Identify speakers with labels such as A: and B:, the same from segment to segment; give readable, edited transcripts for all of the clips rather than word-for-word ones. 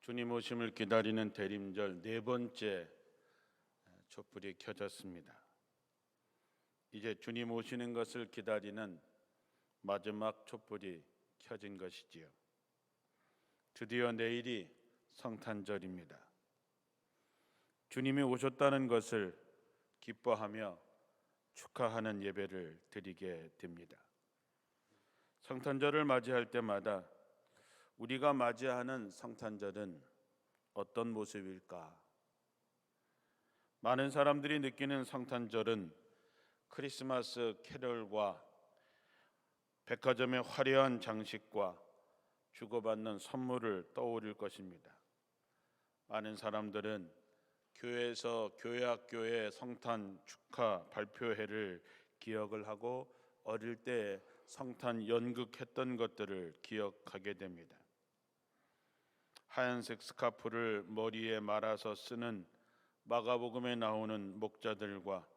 A: 주님 오심을 기다리는 대림절 네 번째 촛불이 켜졌습니다. 이제 주님 오시는 것을 기다리는 마지막 촛불이 켜진 것이지요. 드디어 내일이 성탄절입니다. 주님이 오셨다는 것을 기뻐하며 축하하는 예배를 드리게 됩니다. 성탄절을 맞이할 때마다 우리가 맞이하는 성탄절은 어떤 모습일까? 많은 사람들이 느끼는 성탄절은 크리스마스 캐럴과 백화점의 화려한 장식과 주고받는 선물을 떠올릴 것입니다. 많은 사람들은 교회에서 교회학교의 성탄 축하 발표회를 기억을 하고 어릴 때 성탄 연극했던 것들을 기억하게 됩니다. 하얀색 스카프를 머리에 말아서 쓰는 마가복음에 나오는 목자들과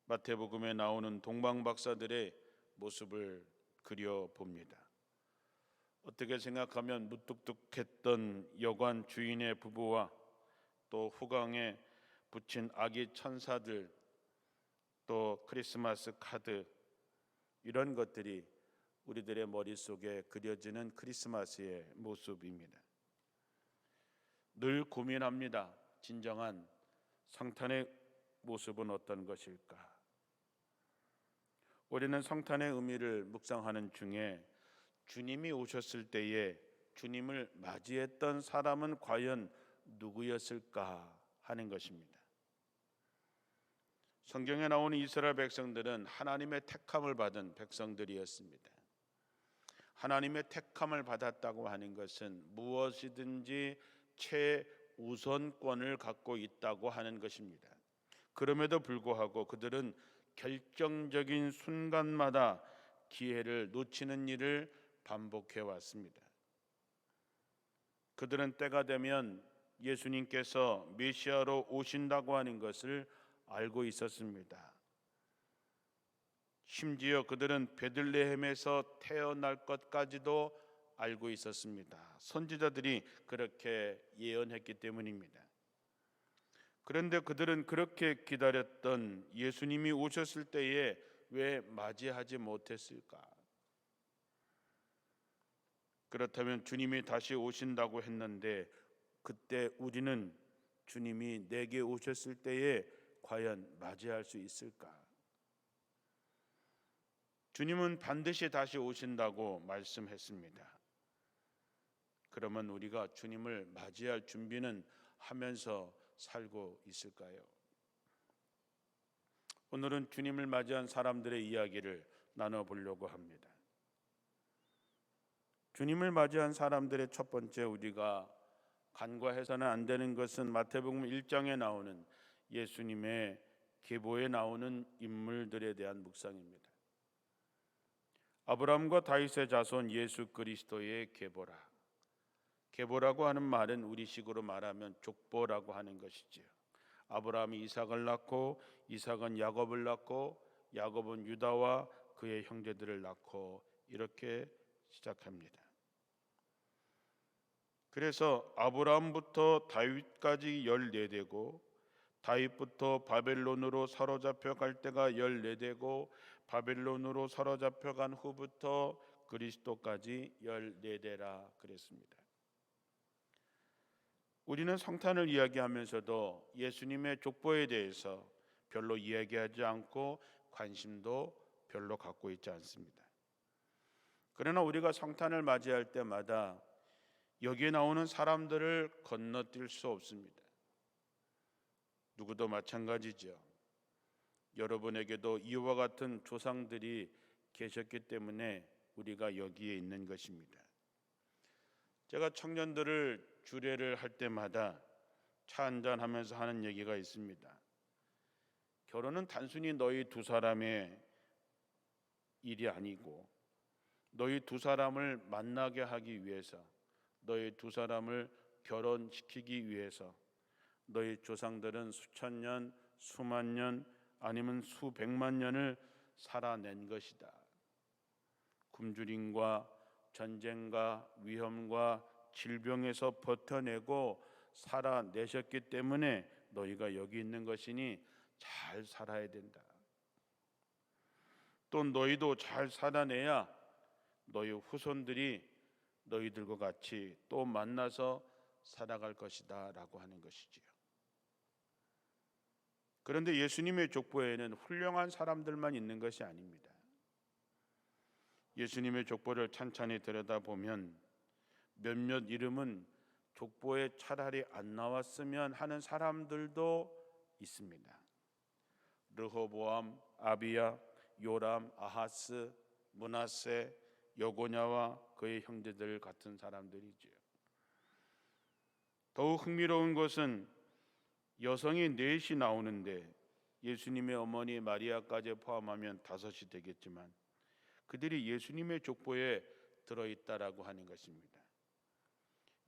A: 마태복음에 나오는 동방박사들의 모습을 그려봅니다. 어떻게 생각하면 무뚝뚝했던 여관 주인의 부부와 또 후광에 붙인 아기 천사들, 또 크리스마스 카드, 이런 것들이 우리들의 머릿속에 그려지는 크리스마스의 모습입니다. 늘 고민합니다. 진정한 성탄의 모습은 어떤 것일까? 우리는 성탄의 의미를 묵상하는 중에 주님이 오셨을 때에 주님을 맞이했던 사람은 과연 누구였을까 하는 것입니다. 성경에 나오는 이스라엘 백성들은 하나님의 택함을 받은 백성들이었습니다. 하나님의 택함을 받았다고 하는 것은 무엇이든지 최우선권을 갖고 있다고 하는 것입니다. 그럼에도 불구하고 그들은 결정적인 순간마다 기회를 놓치는 일을 반복해 왔습니다. 그들은 때가 되면 예수님께서 메시아로 오신다고 하는 것을 알고 있었습니다. 심지어 그들은 베들레헴에서 태어날 것까지도 알고 있었습니다. 선지자들이 그렇게 예언했기 때문입니다. 그런데 그들은 그렇게 기다렸던 예수님이 오셨을 때에 왜 맞이하지 못했을까? 그렇다면 주님이 다시 오신다고 했는데 그때 우리는 주님이 내게 오셨을 때에 과연 맞이할 수 있을까? 주님은 반드시 다시 오신다고 말씀했습니다. 그러면 우리가 주님을 맞이할 준비는 하면서 살고 있을까요? 오늘은 주님을 맞이한 사람들의 이야기를 나눠보려고 합니다. 주님을 맞이한 사람들의 첫 번째 우리가 간과해서는 안 되는 것은 마태복음 1장에 나오는 예수님의 계보에 나오는 인물들에 대한 묵상입니다. 아브라함과 다윗의 자손 예수 그리스도의 계보라. 계보라고 하는 말은 우리식으로 말하면 족보라고 하는 것이지요. 아브라함이 이삭을 낳고 이삭은 야곱을 낳고 야곱은 유다와 그의 형제들을 낳고 이렇게 시작합니다. 그래서 아브라함부터 다윗까지 14대고 다윗부터 바벨론으로 사로잡혀 갈 때가 14대고 바벨론으로 사로잡혀 간 후부터 그리스도까지 14대라 그랬습니다. 우리는 성탄을 이야기하면서도 예수님의 족보에 대해서 별로 이야기하지 않고 관심도 별로 갖고 있지 않습니다. 그러나 우리가 성탄을 맞이할 때마다 여기에 나오는 사람들을 건너뛸 수 없습니다. 누구도 마찬가지죠. 여러분에게도 이와 같은 조상들이 계셨기 때문에 우리가 여기에 있는 것입니다. 제가 청년들을 주례를 할 때마다 차 한잔 하면서 하는 얘기가 있습니다. 결혼은 단순히 너희 두 사람의 일이 아니고 너희 두 사람을 만나게 하기 위해서, 너희 두 사람을 결혼시키기 위해서 너희 조상들은 수천 년, 수만 년 아니면 수백만 년을 살아낸 것이다. 굶주림과 전쟁과 위험과 질병에서 버텨내고 살아내셨기 때문에 너희가 여기 있는 것이니 잘 살아야 된다. 또 너희도 잘 살아내야 너희 후손들이 너희들과 같이 또 만나서 살아갈 것이다 라고 하는 것이지요. 그런데 예수님의 족보에는 훌륭한 사람들만 있는 것이 아닙니다. 예수님의 족보를 찬찬히 들여다보면 몇몇 이름은 족보에 차라리 안 나왔으면 하는 사람들도 있습니다. 르호보암, 아비야, 요람, 아하스, 므낫세, 여고냐와 그의 형제들 같은 사람들이지요. 더욱 흥미로운 것은 여성이 넷이 나오는데 예수님의 어머니 마리아까지 포함하면 5이 되겠지만 그들이 예수님의 족보에 들어있다라고 하는 것입니다.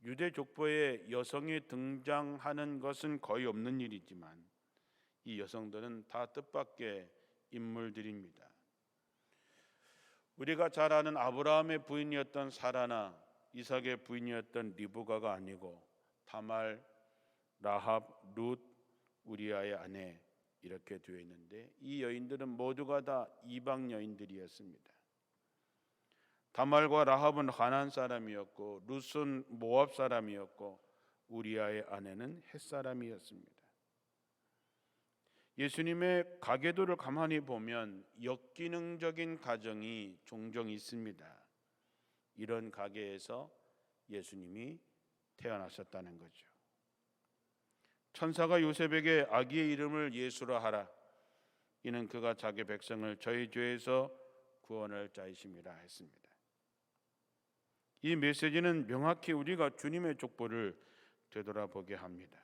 A: 유대 족보에 여성이 등장하는 것은 거의 없는 일이지만 이 여성들은 다 뜻밖의 인물들입니다. 우리가 잘 아는 아브라함의 부인이었던 사라나 이삭의 부인이었던 리브가가 아니고 다말, 라합, 룻, 우리아의 아내 이렇게 되어 있는데 이 여인들은 모두가 다 이방 여인들이었습니다. 다말과 라합은 가나안 사람이었고 룻은 모압 사람이었고 우리아의 아내는 헷 사람이었습니다. 예수님의 가계도를 가만히 보면 역기능적인 가정이 종종 있습니다. 이런 가계에서 예수님이 태어나셨다는 거죠. 천사가 요셉에게 아기의 이름을 예수라 하라. 이는 그가 자기 백성을 저희 죄에서 구원할 자이심이라 했습니다. 이 메시지는 명확히 우리가 주님의 족보를 되돌아보게 합니다.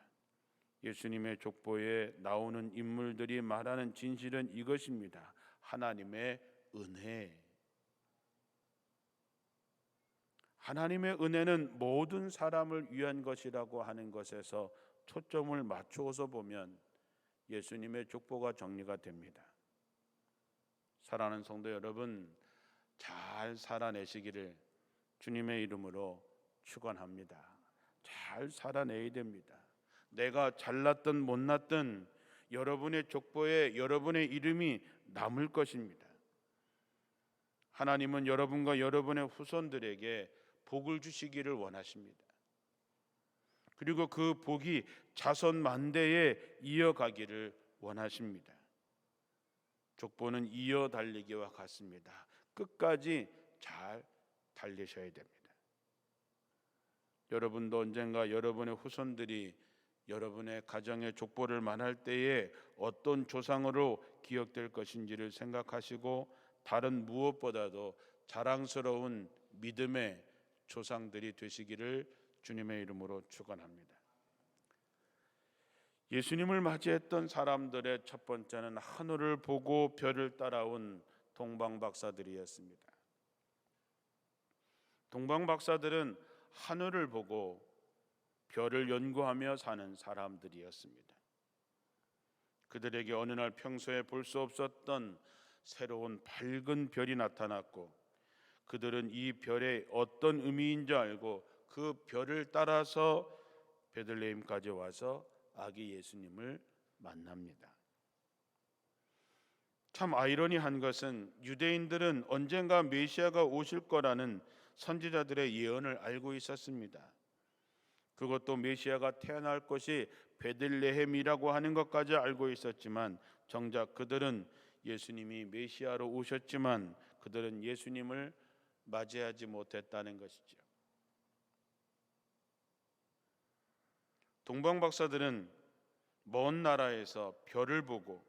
A: 예수님의 족보에 나오는 인물들이 말하는 진실은 이것입니다. 하나님의 은혜. 하나님의 은혜는 모든 사람을 위한 것이라고 하는 것에서 초점을 맞추어서 보면 예수님의 족보가 정리가 됩니다. 사랑하는 성도 여러분, 잘 살아내시기를 주님의 이름으로 축원합니다. 잘 살아내야 됩니다. 내가 잘났든 못났든 여러분의 족보에 여러분의 이름이 남을 것입니다. 하나님은 여러분과 여러분의 후손들에게 복을 주시기를 원하십니다. 그리고 그 복이 자손 만대에 이어가기를 원하십니다. 족보는 이어 달리기와 같습니다. 끝까지 잘 달리셔야 됩니다. 여러분도 언젠가 여러분의 후손들이 여러분의 가정의 족보를 말할 때에 어떤 조상으로 기억될 것인지를 생각하시고 다른 무엇보다도 자랑스러운 믿음의 조상들이 되시기를 주님의 이름으로 축원합니다. 예수님을 맞이했던 사람들의 첫 번째는 하늘을 보고 별을 따라온 동방박사들이었습니다. 동방박사들은 하늘을 보고 별을 연구하며 사는 사람들이었습니다. 그들에게 어느 날 평소에 볼 수 없었던 새로운 밝은 별이 나타났고 그들은 이 별의 어떤 의미인지 알고 그 별을 따라서 베들레헴까지 와서 아기 예수님을 만납니다. 참 아이러니한 것은 유대인들은 언젠가 메시아가 오실 거라는 선지자들의 예언을 알고 있었습니다. 그것도 메시아가 태어날 곳이 베들레헴이라고 하는 것까지 알고 있었지만 정작 그들은 예수님이 메시아로 오셨지만 그들은 예수님을 맞이하지 못했다는 것이죠. 동방박사들은 먼 나라에서 별을 보고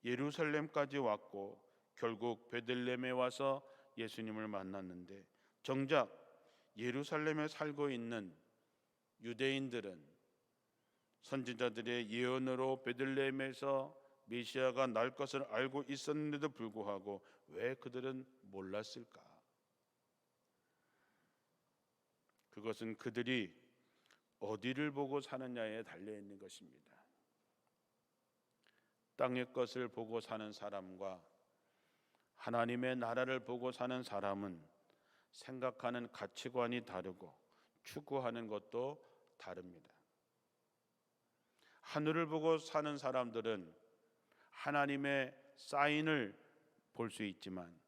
A: 예루살렘까지 왔고 결국 베들레헴에 와서 예수님을 만났는데 정작 예루살렘에 살고 있는 유대인들은 선지자들의 예언으로 베들레헴에서 메시아가 날 것을 알고 있었는데도 불구하고 왜 그들은 몰랐을까? 그것은 그들이 어디를 보고 사느냐에 달려 있는 것입니다. 땅의 것을 보고 사는 사람과 하나님의 나라를 보고 사는 사람은 생각하는 가치관이 다르고 추구하는 것도 다릅니다. 하늘을 보고 사는 사람들은 하나님의 사인을 볼 수 있지만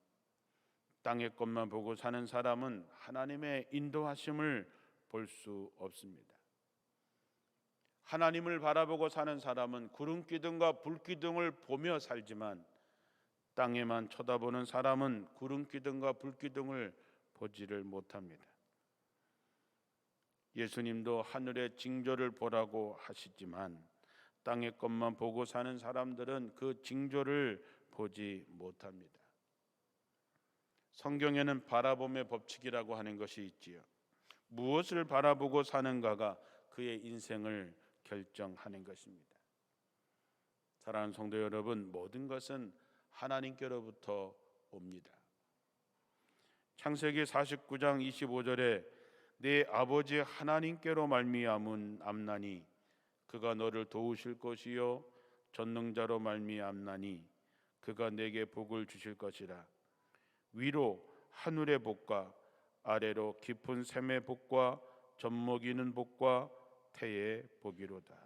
A: 땅의 것만 보고 사는 사람은 하나님의 인도하심을 볼 수 없습니다. 하나님을 바라보고 사는 사람은 구름 기둥과 불 기둥을 보며 살지만 땅에만 쳐다보는 사람은 구름 기둥과 불 기둥을 보지를 못합니다. 예수님도 하늘의 징조를 보라고 하시지만 땅의 것만 보고 사는 사람들은 그 징조를 보지 못합니다. 성경에는 바라봄의 법칙이라고 하는 것이 있지요. 무엇을 바라보고 사는가가 그의 인생을 결정하는 것입니다. 사랑하는 성도 여러분, 모든 것은 하나님께로부터 옵니다. 창세기 49장 25절에 내 아버지 하나님께로 말미암나니 그가 너를 도우실 것이요 전능자로 말미암나니 그가 내게 복을 주실 것이라. 위로 하늘의 복과 아래로 깊은 샘의 복과 젖먹이는 복과 태의 복이로다.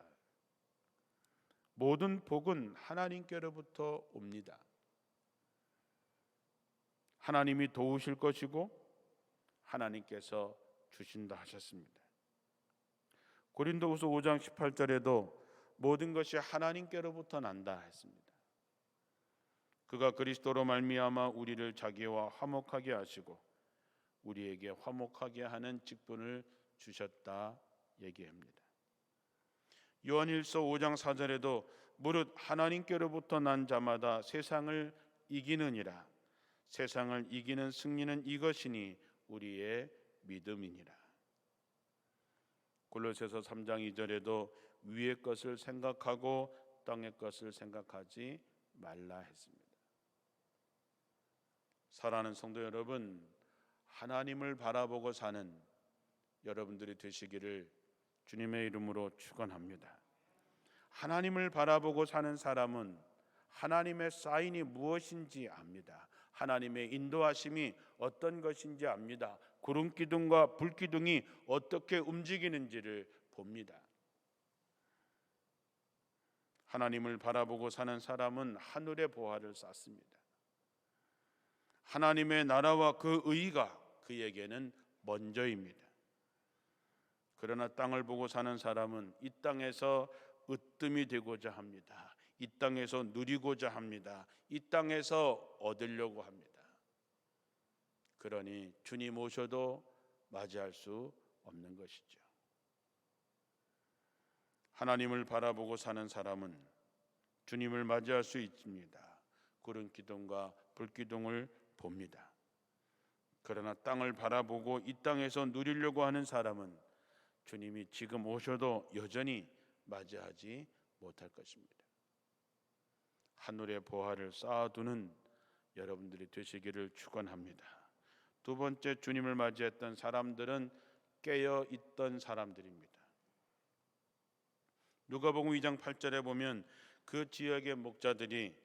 A: 모든 복은 하나님께로부터 옵니다. 하나님이 도우실 것이고 하나님께서 주신다 하셨습니다. 고린도후서 5장 18절에도 모든 것이 하나님께로부터 난다 했습니다. 그가 그리스도로 말미암아 우리를 자기와 화목하게 하시고 우리에게 화목하게 하는 직분을 주셨다 얘기합니다. 요한일서 5장 4절에도 무릇 하나님께로부터 난 자마다 세상을 이기느니라. 세상을 이기는 승리는 이것이니 우리의 믿음이니라. 골로새서 3장 2절에도 위의 것을 생각하고 땅의 것을 생각하지 말라 했습니다. 사랑하는 성도 여러분, 하나님을 바라보고 사는 여러분들이 되시기를 주님의 이름으로 축원합니다. 하나님을 바라보고 사는 사람은 하나님의 사인이 무엇인지 압니다. 하나님의 인도하심이 어떤 것인지 압니다. 구름 기둥과 불 기둥이 어떻게 움직이는지를 봅니다. 하나님을 바라보고 사는 사람은 하늘의 보화를 쌓습니다. 하나님의 나라와 그 의가 그에게는 먼저입니다. 그러나 땅을 보고 사는 사람은 이 땅에서 으뜸이 되고자 합니다. 이 땅에서 누리고자 합니다. 이 땅에서 얻으려고 합니다. 그러니 주님 오셔도 맞이할 수 없는 것이죠. 하나님을 바라보고 사는 사람은 주님을 맞이할 수 있습니다. 구름 기둥과 불 기둥을 봅니다. 그러나 땅을 바라보고 이 땅에서 누리려고 하는 사람은 주님이 지금 오셔도 여전히 맞이하지 못할 것입니다. 하늘의 보화를 쌓아두는 여러분들이 되시기를 축원합니다. 두 번째, 주님을 맞이했던 사람들은 깨어 있던 사람들입니다. 누가복음 2장 8절에 보면 그 지역의 목자들이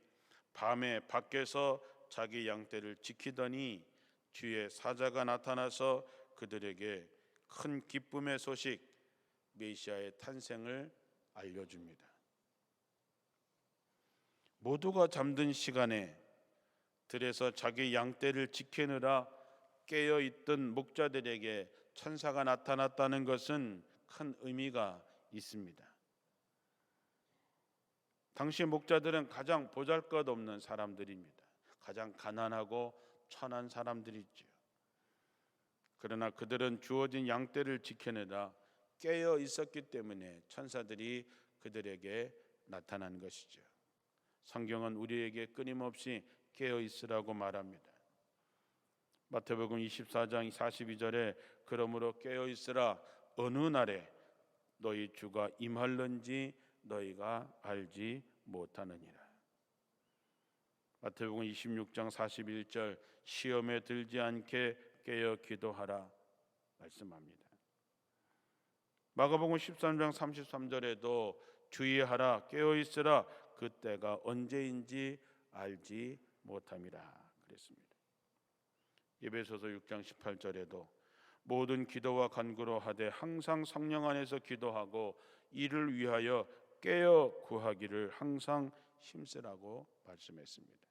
A: 밤에 밖에서 자기 양떼를 지키더니 주의 사자가 나타나서 그들에게 큰 기쁨의 소식, 메시아의 탄생을 알려줍니다. 모두가 잠든 시간에 들에서 자기 양떼를 지키느라 깨어있던 목자들에게 천사가 나타났다는 것은 큰 의미가 있습니다. 당시 목자들은 가장 보잘것없는 사람들입니다. 가장 가난하고 천한 사람들이죠. 그러나 그들은 주어진 양떼를 지켜내다 깨어 있었기 때문에 천사들이 그들에게 나타난 것이죠. 성경은 우리에게 끊임없이 깨어 있으라고 말합니다. 마태복음 24장 42절에 그러므로 깨어 있으라, 어느 날에 너희 주가 임할는지 너희가 알지 못하느니라. 마태복음 26장 41절 시험에 들지 않게 깨어 기도하라 말씀합니다. 마가복음 13장 33절에도 주의하라, 깨어 있으라, 그때가 언제인지 알지 못함이라 그랬습니다. 에베소서 6장 18절에도 모든 기도와 간구로 하되 항상 성령 안에서 기도하고 이를 위하여 깨어 구하기를 항상 힘쓰라고 말씀했습니다.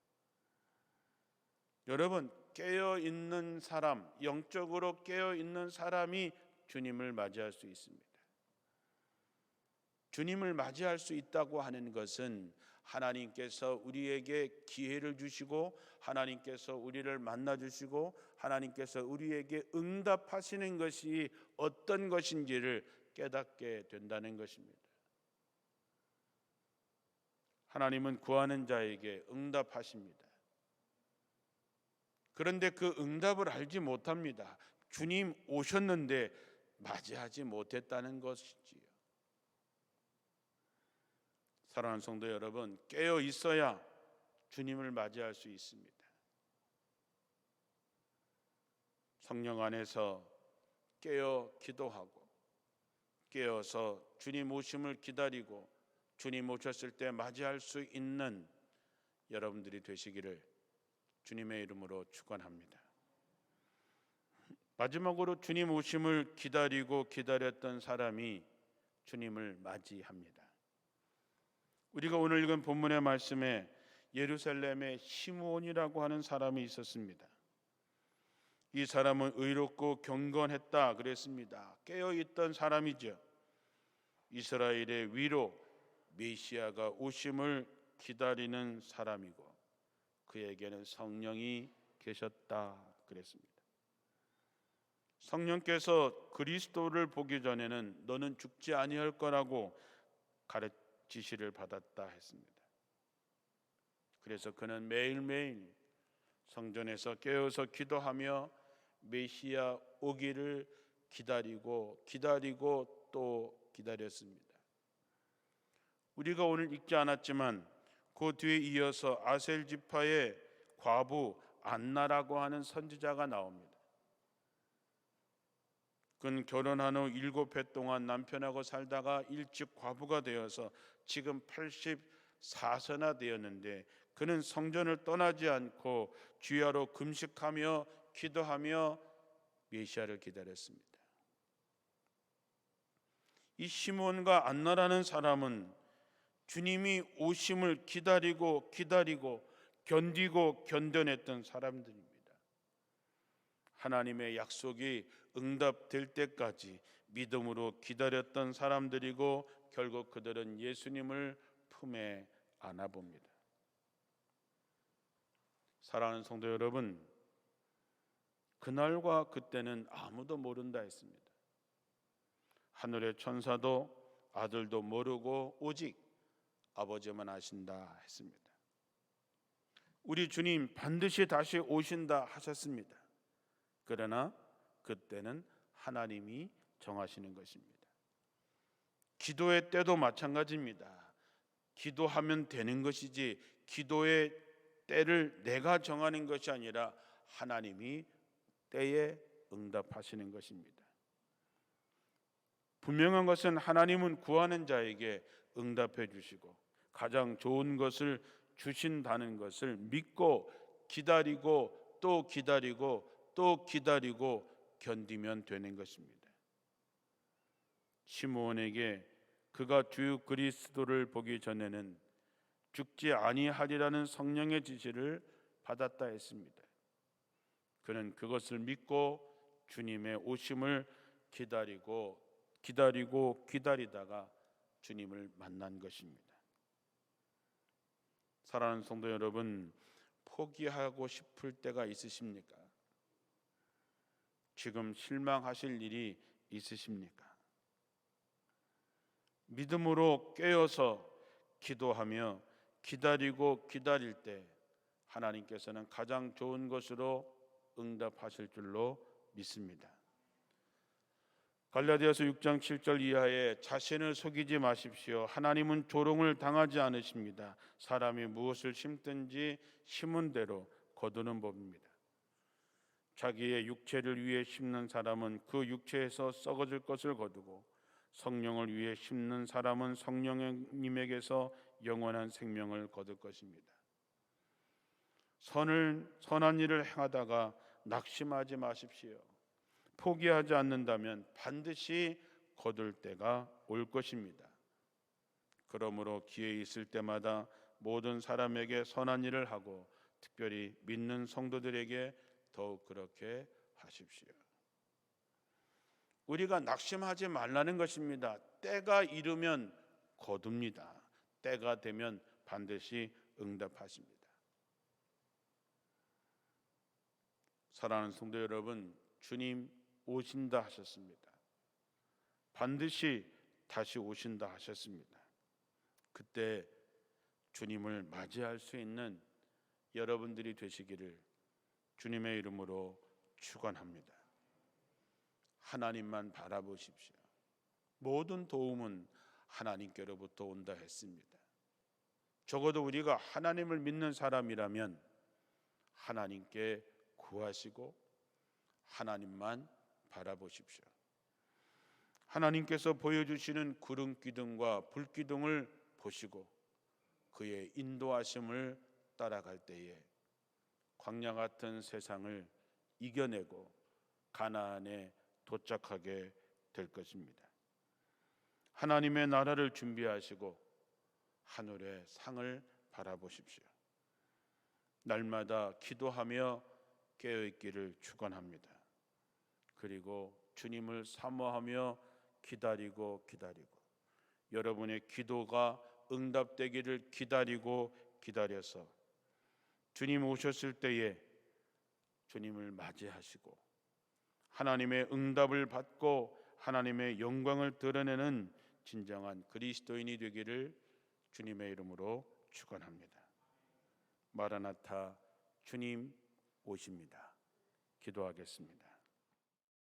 A: 여러분, 깨어 있는 사람, 영적으로 깨어 있는 사람이 주님을 맞이할 수 있습니다. 주님을 맞이할 수 있다고 하는 것은 하나님께서 우리에게 기회를 주시고 하나님께서 우리를 만나 주시고 하나님께서 우리에게 응답하시는 것이 어떤 것인지를 깨닫게 된다는 것입니다. 하나님은 구하는 자에게 응답하십니다. 그런데 그 응답을 알지 못합니다. 주님 오셨는데 맞이하지 못했다는 것이지요. 사랑하는 성도 여러분, 깨어 있어야 주님을 맞이할 수 있습니다. 성령 안에서 깨어 기도하고 깨어서 주님 오심을 기다리고 주님 오셨을 때 맞이할 수 있는 여러분들이 되시기를 주님의 이름으로 축원합니다. 마지막으로 주님 오심을 기다리고 기다렸던 사람이 주님을 맞이합니다. 우리가 오늘 읽은 본문의 말씀에 예루살렘에 시므온이라고 하는 사람이 있었습니다. 이 사람은 의롭고 경건했다 그랬습니다. 깨어있던 사람이죠. 이스라엘의 위로 메시아가 오심을 기다리는 사람이고 그에게는 성령이 계셨다 그랬습니다. 성령께서 그리스도를 보기 전에는 너는 죽지 아니할 거라고 지시를 받았다 했습니다. 그래서 그는 매일매일 성전에서 깨어서 기도하며 메시아 오기를 기다리고 또 기다렸습니다. 우리가 오늘 읽지 않았지만 그 뒤에 이어서 아셀 지파의 과부 안나라고 하는 선지자가 나옵니다. 그는 결혼한 후 7해 동안 남편하고 살다가 일찍 과부가 되어서 지금 84세나 되었는데 그는 성전을 떠나지 않고 주야로 금식하며 기도하며 메시아를 기다렸습니다. 이 시몬과 안나라는 사람은 주님이 오심을 기다리고 견디고 견뎌냈던 사람들입니다. 하나님의 약속이 응답될 때까지 믿음으로 기다렸던 사람들이고 결국 그들은 예수님을 품에 안아봅니다. 사랑하는 성도 여러분, 그날과 그때는 아무도 모른다 했습니다. 하늘의 천사도 아들도 모르고 오직 아버지만 아신다 했습니다. 우리 주님 반드시 다시 오신다 하셨습니다. 그러나 그때는 하나님이 정하시는 것입니다. 기도의 때도 마찬가지입니다. 기도하면 되는 것이지 기도의 때를 내가 정하는 것이 아니라 하나님이 때에 응답하시는 것입니다. 분명한 것은 하나님은 구하는 자에게 응답해 주시고 가장 좋은 것을 주신다는 것을 믿고 기다리고 또 기다리고 견디면 되는 것입니다. 시므온에게 그가 주 그리스도를 보기 전에는 죽지 아니하리라는 성령의 지시를 받았다 했습니다. 그는 그것을 믿고 주님의 오심을 기다리다가 주님을 만난 것입니다. 사랑하는 성도 여러분, 포기하고 싶을 때가 있으십니까? 지금 실망하실 일이 있으십니까? 믿음으로 깨어서 기도하며 기다릴 때 하나님께서는 가장 좋은 것으로 응답하실 줄로 믿습니다. 갈라디아서 6장 7절 이하에 자신을 속이지 마십시오. 하나님은 조롱을 당하지 않으십니다. 사람이 무엇을 심든지 심은 대로 거두는 법입니다. 자기의 육체를 위해 심는 사람은 그 육체에서 썩어질 것을 거두고 성령을 위해 심는 사람은 성령님에게서 영원한 생명을 거둘 것입니다. 선한 일을 행하다가 낙심하지 마십시오. 포기하지 않는다면 반드시 거둘 때가 올 것입니다. 그러므로 기회 있을 때마다 모든 사람에게 선한 일을 하고 특별히 믿는 성도들에게 더욱 그렇게 하십시오. 우리가 낙심하지 말라는 것입니다. 때가 이르면 거둡니다. 때가 되면 반드시 응답하십니다. 사랑하는 성도 여러분, 주님 오신다 하셨습니다. 반드시 다시 오신다 하셨습니다. 그때 주님을 맞이할 수 있는 여러분들이 되시기를 주님의 이름으로 축원합니다. 하나님만 바라보십시오. 모든 도움은 하나님께로부터 온다 했습니다. 적어도 우리가 하나님을 믿는 사람이라면 하나님께 구하시고 하나님만 바라보십시오. 하나님께서 보여주시는 구름 기둥과 불 기둥을 보시고 그의 인도하심을 따라갈 때에 광야 같은 세상을 이겨내고 가나안에 도착하게 될 것입니다. 하나님의 나라를 준비하시고 하늘의 상을 바라보십시오. 날마다 기도하며 깨어있기를 축원합니다. 그리고 주님을 사모하며 기다리고 여러분의 기도가 응답되기를 기다려서 주님 오셨을 때에 주님을 맞이하시고 하나님의 응답을 받고 하나님의 영광을 드러내는 진정한 그리스도인이 되기를 주님의 이름으로 축원합니다. 마라나타, 주님 오십니다. 기도하겠습니다.